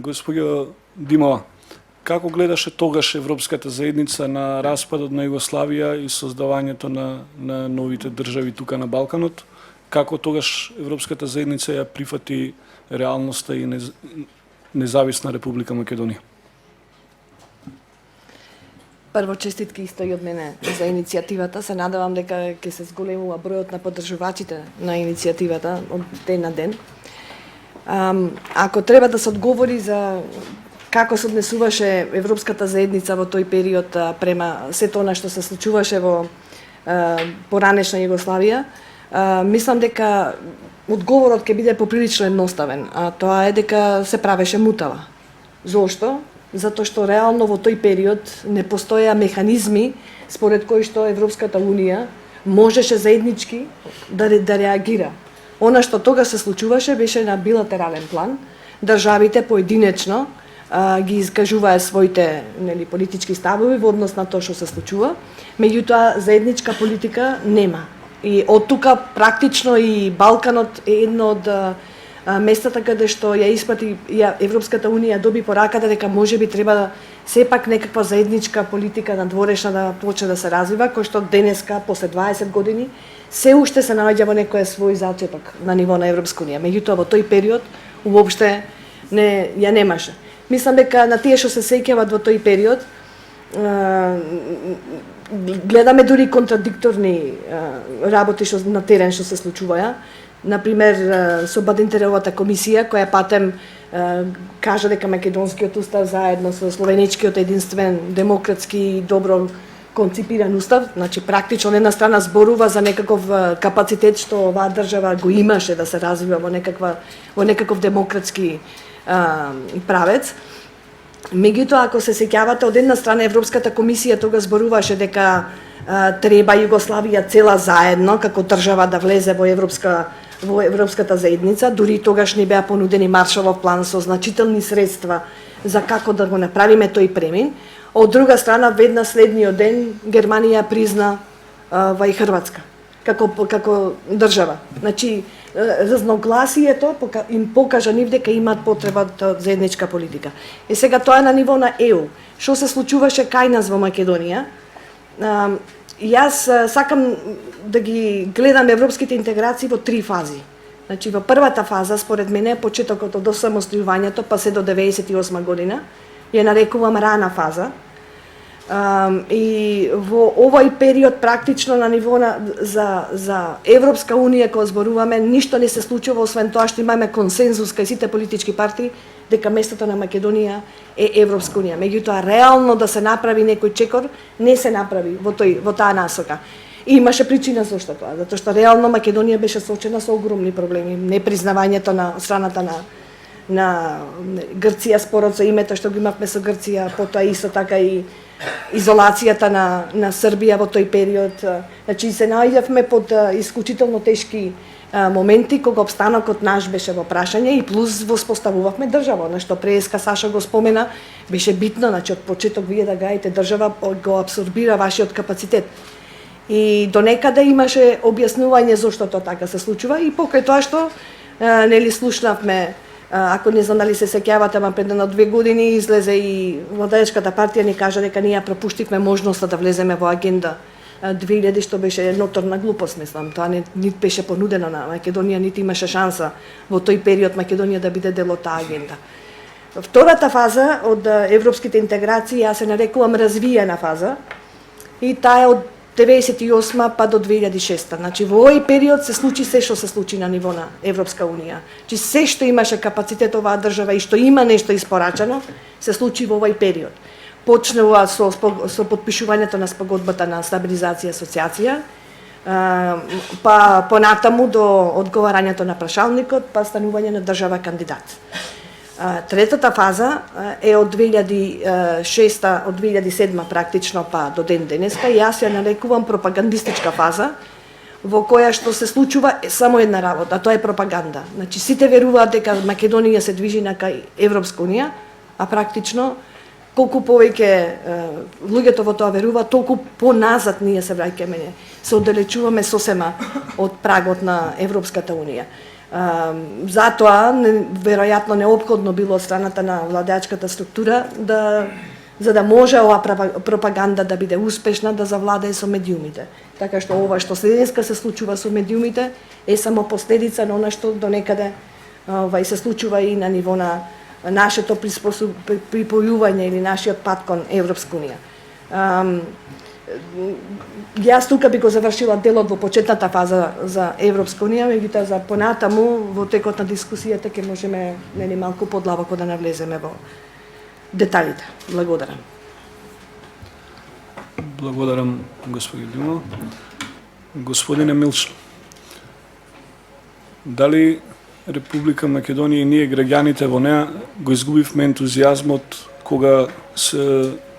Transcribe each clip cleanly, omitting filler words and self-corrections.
Господјо Димова, како гледаше тогаш Европската заедница на распадот на Југославија и создавањето на новите држави тука на Балканот? Како тогаш Европската заедница ја прифати реалноста и независна Република Македонија? Прво, честитки исто и од мене за иницијативата. Се надевам дека ќе се зголемува бројот на поддржувачите на иницијативата од ден на ден. Ако треба да се одговори за како се однесуваше Европската заедница во тој период према сето она што се случуваше во поранешна Југославија, мислам дека одговорот ќе биде поприлично едноставен, а тоа е дека се правеше мутава. Зошто? Затоа што реално во тој период не постоеа механизми според кои што Европската Унија можеше заеднички да реагира. Она што тога се случуваше беше на билатерален план. Државите поединечно ги искажуваа своите политички ставови во однос на тоа што се случува, меѓутоа заедничка политика нема. И од тука практично и Балканот е едно од местата каде што ја испрати Европската Унија доби пораката дека можеби треба сепак некаква заедничка политика надворешна да почне да се развива, кој што денеска после 20 години се уште се наоѓа во некој свој зачепок на ниво на Европска Унија. Меѓутоа во тој период уопште ја немаше. Мислам дека на тие што се сеќават во тој период гледаме дури контрадикторни работи што на терен што се случуваја. Например, со Бадинтеровата комисија, која патем кажа дека македонскиот устав заедно со словеничкиот единствен, демократски и добро конципиран устав, значи практично на една страна зборува за некаков капацитет што оваа држава го имаше да се развива во некаков демократски правец. Меѓутоа, ако се сеќавате, од една страна Европската комисија тога зборуваше дека треба Југославија цела заедно како држава да влезе во Европската заедница, дури тогаш ни беа понудени Маршалов план со значителни средства за како да го направиме тој премин. Од друга страна, веднаш следниот ден Германија призна и Хрватска како држава. Значи, разногласието им покажа нив дека имаат потреба од заедничка политика. И сега тоа е на ниво на ЕУ. Што се случуваше кај нас во Македонија? Јас сакам да ги гледам европските интеграции во три фази. Значи, во првата фаза, според мене, почетокот од осамостојувањето па се до 98 година, ја нарекувам рана фаза. И во овој период практично на ниво за Европска Унија кога зборуваме, ништо не се случува освен тоа што имаме консензус кај сите политички партии дека местото на Македонија е Европска Унија. Меѓутоа реално да се направи некој чекор не се направи во таа насока. И имаше причина зошто тоа, затоа што реално Македонија беше соочена со огромни проблеми, непризнавањето на страната на Грција, спорот за името што го имавме со Грција, потоа исто така и изолацијата на Србија во тој период. Значи се наоѓавме под исклучително тешки моменти кога обстанокот наш беше во прашање и плюс воспоставувавме држава, на што преска Сашо го спомена, беше битно, значи од почеток вие да гаите држава го абсорбира вашиот капацитет. И до некаде имаше објаснување зошто тоа така се случува и покрај тоа што слушнавме. Ако не знам дали се сеќавате, ама пред 2 години излезе и Владаечката партија ни кажа дека ние пропуштивме можноста да влеземе во агенда 2000, што беше ноторна глупост, мислам. Тоа не беше понудено на Македонија, нити имаше шанса во тој период Македонија да биде дел од таа агенда. Втората фаза од европските интеграции ја се нарекувам развиена фаза и таа е од 98 па до 2006. Значи во овој период се случи се што се случи на ниво на Европска Унија. Значи се што имаше капацитет оваа држава и што има нешто испорачано, се случи во овој период. Почнува со потпишувањето на спогодбата на стабилизација и асоциација, па понатаму до одговарањето на прашалникот, па станување на држава кандидат. Третата фаза е од 2006, од 2007 практично па до ден денеска, и јас ја нарекувам пропагандистичка фаза, во која што се случува само една работа, тоа е пропаганда. Значи сите веруваат дека Македонија се движи на кај Европска Унија, а практично колку повеќе луѓето во тоа веруваат, толку поназад ние се враќаме, се оддалечуваме сосема од прагот на Европската Унија. Затоа, веројатно неопходно било од страната на владеачката структура за да може оваа пропаганда да биде успешна, да завладее со медиумите. Така што ова што денеска се случува со медиумите е само последица на она што до некаде се случува и на ниво на нашето припојување или нашиот пат кон Европска унија. Јас тука би го завршила делот во почетната фаза за Европска унија, меѓутоа за понатаму во текот на дискусијата ќе можеме малку подлабоко да навлеземе во деталите. Благодарам. Благодарам, господин Димо. Господине Милчо, дали Република Македонија и ние граѓаните во неа го изгубивме ентузијазмот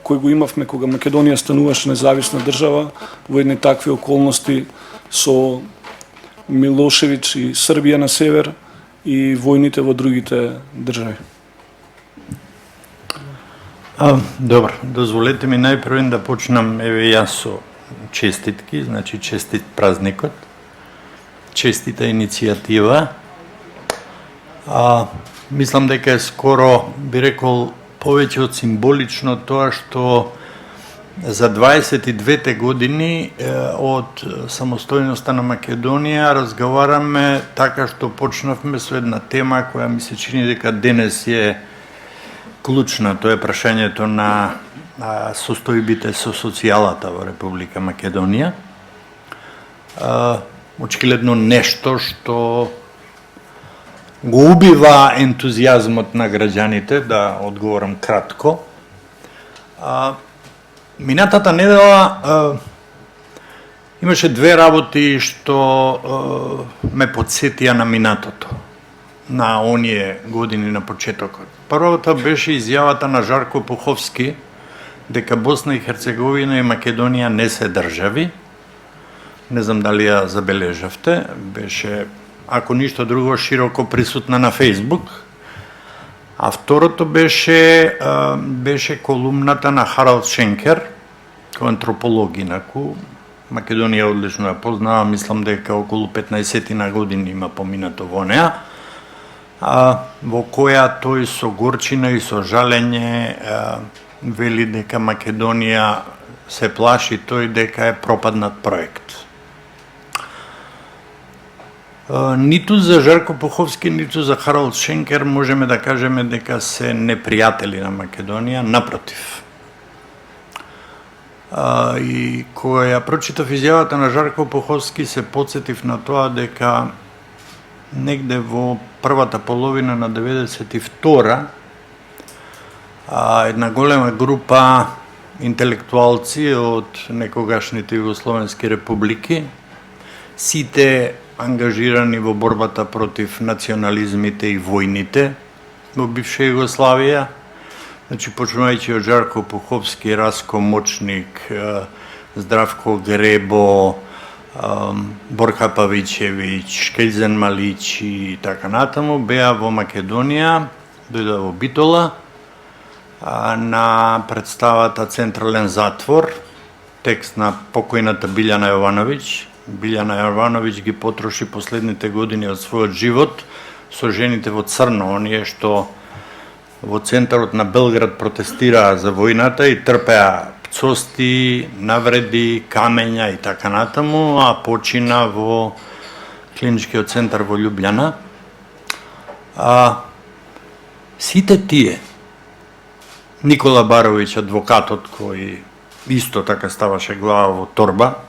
кој го имавме кога Македонија стануваше независна држава во едни такви околности со Милошевиќ и Србија на север и војните во другите држави? Добро, дозволете ми најпрво да почнам јас со честитки, значи честит празникот, честита иницијатива. Мислам дека е скоро, би рекол, повеќе од символично тоа што за 22 години од самостојноста на Македонија разговараме така што почнавме со една тема која ми се чини дека денес е клучна, тоа е прашањето на состојбите со социјалата во Република Македонија. Очигледно нешто што го убива ентузијазмот на граѓаните, да одговорам кратко. Минатата недела имаше две работи што ме потсетија на минатото, на оние години на почетокот. Првата беше изјавата на Жарко Пуховски дека Босна и Херцеговина и Македонија не се држави. Не знам дали ја забележавте, беше, ако ништо друго, широко присутна на Фејсбук. А второто беше колумната на Харалд Шенкер, кој антрополог инаку. Македонија одлично ја познава, мислам дека околу 15 на години има поминато во неа, во која тој со горчина и со жалење вели дека Македонија се плаши тој дека е пропаднат проект. Ниту за Жарко Пуховски, ниту за Харалд Шенкер можеме да кажеме дека се непријатели на Македонија, напротив. И кога ја прочитав изјавата на Жарко Пуховски, се потсетив на тоа дека негде во првата половина на 92-ра една голема група интелектуалци од некогашните југословенски републики, сите ангажирани во борбата против национализмите и војните во бивша Југославија, значи почнувајќи од Жарко Пуховски, Раско Мочник, Здравко Гребо, Борка Павичевиќ, Шкелзен Малич и така натаму, беа во Македонија, дојдоа во Битола, на представата Централен затвор, текст на покојната Билјана Јовановиќ. Билјана Јовановиќ ги потроши последните години од својот живот со жените во црно, оние што во центарот на Белград протестираа за војната и трпеа пцости, навреди, камења и така натаму, а почина во клиничкиот центар во Љубљана. Сите тие, Никола Баровиќ, адвокатот кој исто така ставаше глава во торба,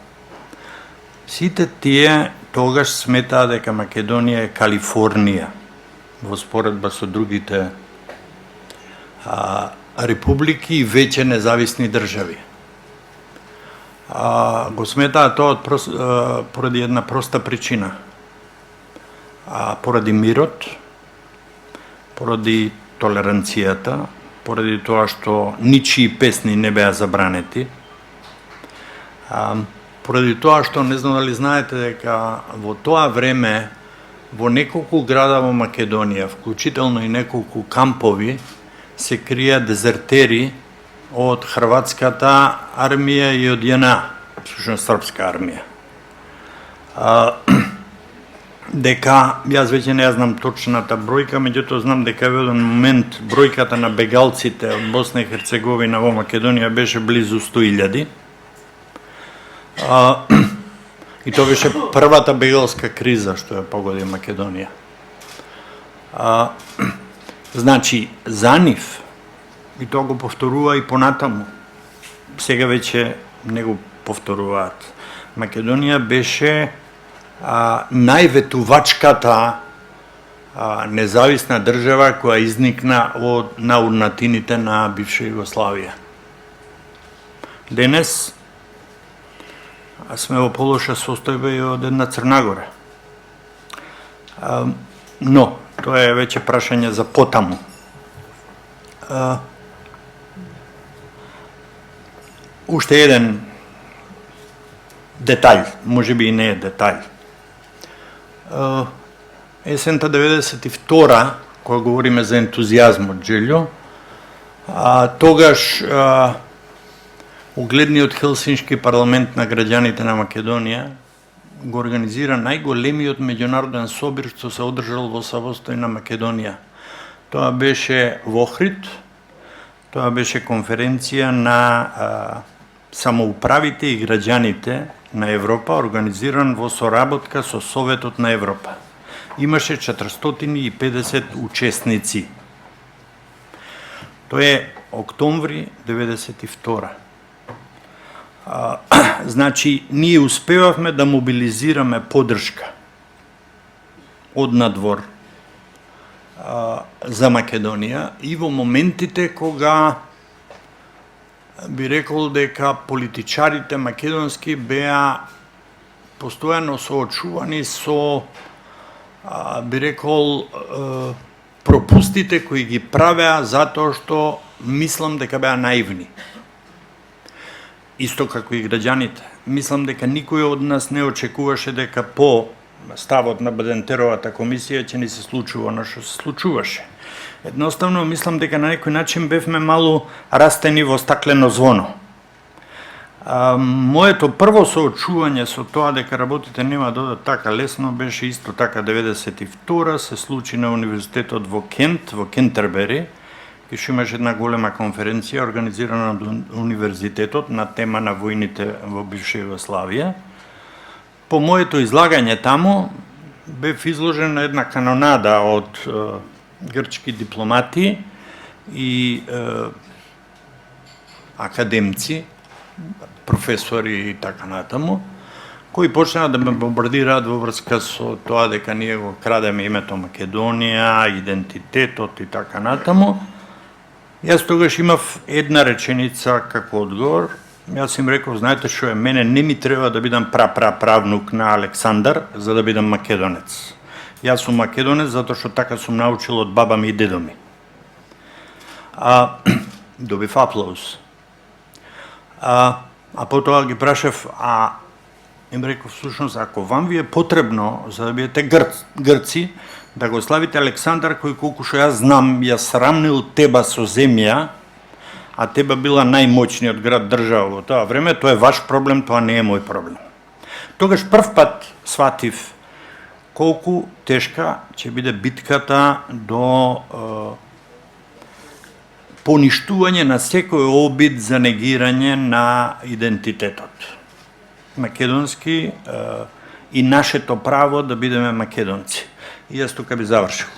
сите тие тогаш сметаа дека Македонија е Калифорнија во споредба со другите републики и веќе независни држави. Го сметаа тоа поради една проста причина. Поради мирот, поради толеранцијата, поради тоа што ничии песни не беа забранети, поради тоа што, не знам дали знаете дека во тоа време во неколку града во Македонија, вклучително и неколку кампови, се крија дезертери од хрватската армија и од ЈНА, всушност српска армија. дека, јас веќе не ја знам точната бројка, меѓутоа знам дека во еден момент бројката на бегалците од Босна и Херцеговина во Македонија беше близу 100.000. И тоа беше првата бегалска криза што ја погоди Македонија. Значи, за нив, и тоа го повторува и понатаму, сега веќе не го повторуваат, Македонија беше најветувачката независна држава која изникна на урнатините на бивша Југославија. Денес сме во полоша состојба и од една Црнагора. Но, тоа е веќе прашање за потаму. Уште еден детаљ, можеби и не е детаљ. Есента 92-а, кога говориме за ентузијазмот, Джелјо, тогаш угледниот Хелсиншки парламент на граѓаните на Македонија го организира најголемиот меѓународен собир што се одржал во самостојна Македонија. Тоа беше во Охрид, тоа беше конференција на самоуправите и граѓаните на Европа, организиран во соработка со Советот на Европа. Имаше 450 учесници. Тоа е октомври 92. Значи, ние успевавме да мобилизираме поддршка од надвор за Македонија и во моментите кога би рекол дека политичарите македонски беа постојано соочувани со би рекол пропустите кои ги правеа затоа што мислам дека беа наивни. Исто како и граѓаните. Мислам дека никој од нас не очекуваше дека по ставот на Бадентеровата комисија ќе ни се случува оно што се случуваше. Едноставно, мислам дека на некој начин бевме малку растени во стаклено звоно. Моето прво соочување со тоа дека работите нема да одат така лесно беше исто така 92-а, се случи на универзитетот во Кент, во Кентербери, кај што имаше една голема конференција организирана од универзитетот на тема на војните во бивша Југославија. По моето излагање таму бев изложен на една канонада од грчки дипломати и академци, професори и така натаму, кои почнаа да ме бомбардираат во врска со тоа дека ние го крадеме името Македонија, идентитетот и така натаму. Јас тогаш имав една реченица како одговор. Јас им реков, знаете што е, мене не ми треба да бидам правнук на Александар за да бидам македонец. Јас сум македонец затоа што така сум научил од баба ми и дедо ми. Добив аплауз. Потоа ги прашав, им реков, всушност, ако вам ви е потребно за да бидете грци, да го славите Александар, кој колку што јас знам, ја срамнил Теба со земја, а Теба била најмоćниот град држава во тоа време, тоа е ваш проблем, тоа не е мој проблем. Тогаш прв пат сватив колку тешка ќе биде битката до поништување на секој обид за негирање на идентитетот македонски и нашето право да бидеме македонци. И јас тука би завршил.